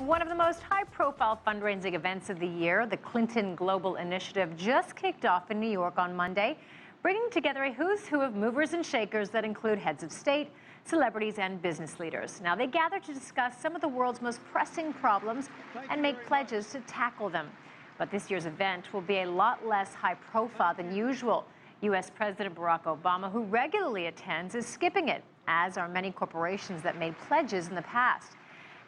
One of the most high-profile fundraising events of the year, the Clinton Global Initiative, just kicked off in New York on Monday, bringing together a who's who of movers and shakers that include heads of state, celebrities, and business leaders. Now, they gather to discuss some of the world's most pressing problems and make pledges to tackle them. But this year's event will be a lot less high-profile than usual. U.S. President Barack Obama, who regularly attends, is skipping it, as are many corporations that made pledges in the past.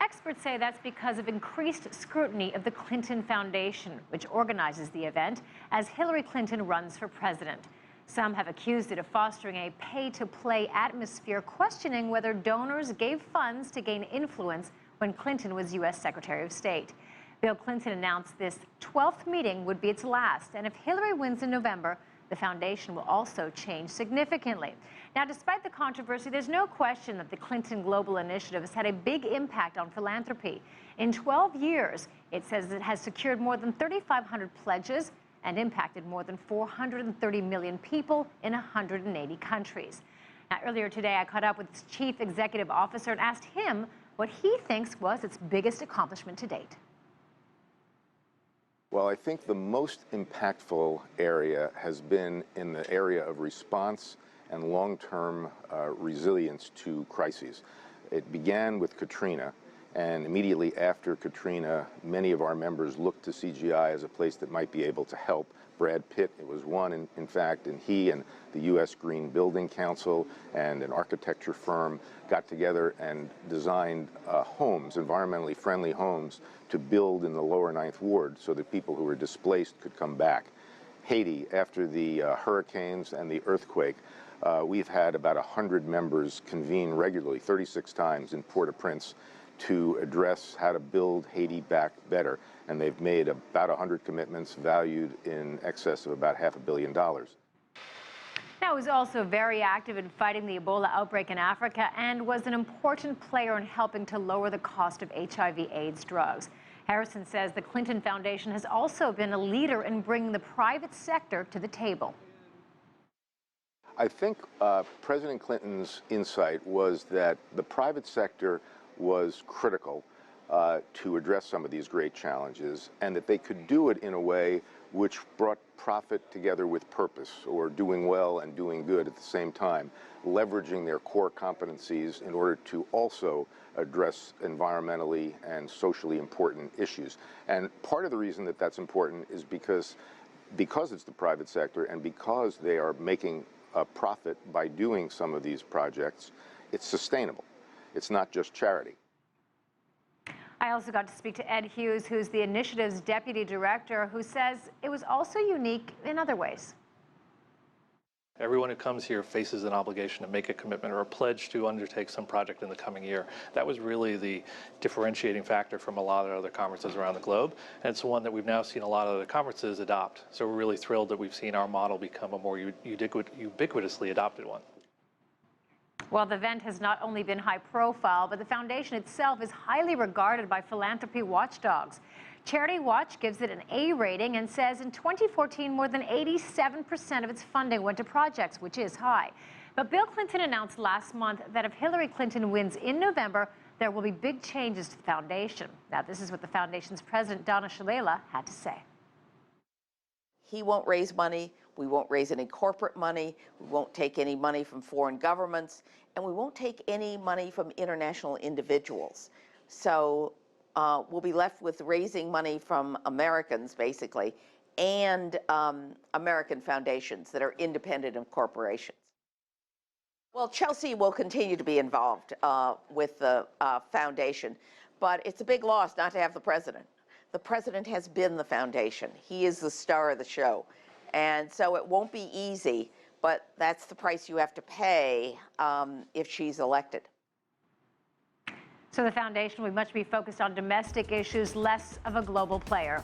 Experts say that's because of increased scrutiny of the Clinton Foundation, which organizes the event as Hillary Clinton runs for president. Some have accused it of fostering a pay-to-play atmosphere, questioning whether donors gave funds to gain influence when Clinton was U.S. Secretary of State. Bill Clinton announced this 12th meeting would be its last, and if Hillary wins in November, the foundation will also change significantly. Now, despite the controversy, there's no question that the Clinton Global Initiative has had a big impact on philanthropy. In 12 years, it says it has secured more than 3,500 pledges and impacted more than 430 million people in 180 countries. Now, earlier today, I caught up with its chief executive officer and asked him what he thinks was its biggest accomplishment to date. Well, I think the most impactful area has been in the area of response and long-term resilience to crises. It began with Katrina, and immediately after Katrina, many of our members looked to CGI as a place that might be able to help. Brad Pitt, it was one, in fact, and he and the U.S. Green Building Council and an architecture firm got together and designed homes, environmentally friendly homes, to build in the lower Ninth Ward so that people who were displaced could come back. Haiti, after the hurricanes and the earthquake, we've had about 100 members convene regularly, 36 times in Port-au-Prince, to address how to build Haiti back better. And they've made about 100 commitments valued in excess of about $500 million. Now, he was also very active in fighting the Ebola outbreak in Africa and was an important player in helping to lower the cost of HIV/AIDS drugs. Harrison says the Clinton Foundation has also been a leader in bringing the private sector to the table. I think President Clinton's insight was that the private sector was critical to address some of these great challenges, and that they could do it in a way which brought profit together with purpose, or doing well and doing good at the same time, leveraging their core competencies in order to also address environmentally and socially important issues. And part of the reason that that's important is because it's the private sector and because they are making a profit by doing some of these projects, it's sustainable. It's not just charity. I also got to speak to Ed Hughes, who's the initiative's deputy director, who says it was also unique in other ways. Everyone who comes here faces an obligation to make a commitment or a pledge to undertake some project in the coming year. That was really the differentiating factor from a lot of other conferences around the globe, and it's one that we've now seen a lot of other conferences adopt. So we're really thrilled that we've seen our model become a more ubiquitously adopted one. Well, the event has not only been high profile, but the foundation itself is highly regarded by philanthropy watchdogs. Charity Watch gives it an A rating and says in 2014, more than 87% of its funding went to projects, which is high. But Bill Clinton announced last month that if Hillary Clinton wins in November, there will be big changes to the foundation. Now, this is what the foundation's president, Donna Shalala, had to say. He won't raise money. We won't raise any corporate money. We won't take any money from foreign governments. And we won't take any money from international individuals. So we'll be left with raising money from Americans, basically, and American foundations that are independent of corporations. Well, Chelsea will continue to be involved with the foundation, but it's a big loss not to have the president. The president has been the foundation. He is the star of the show. And so it won't be easy, but that's the price you have to pay if she's elected. So the foundation will much be focused on domestic issues, less of a global player.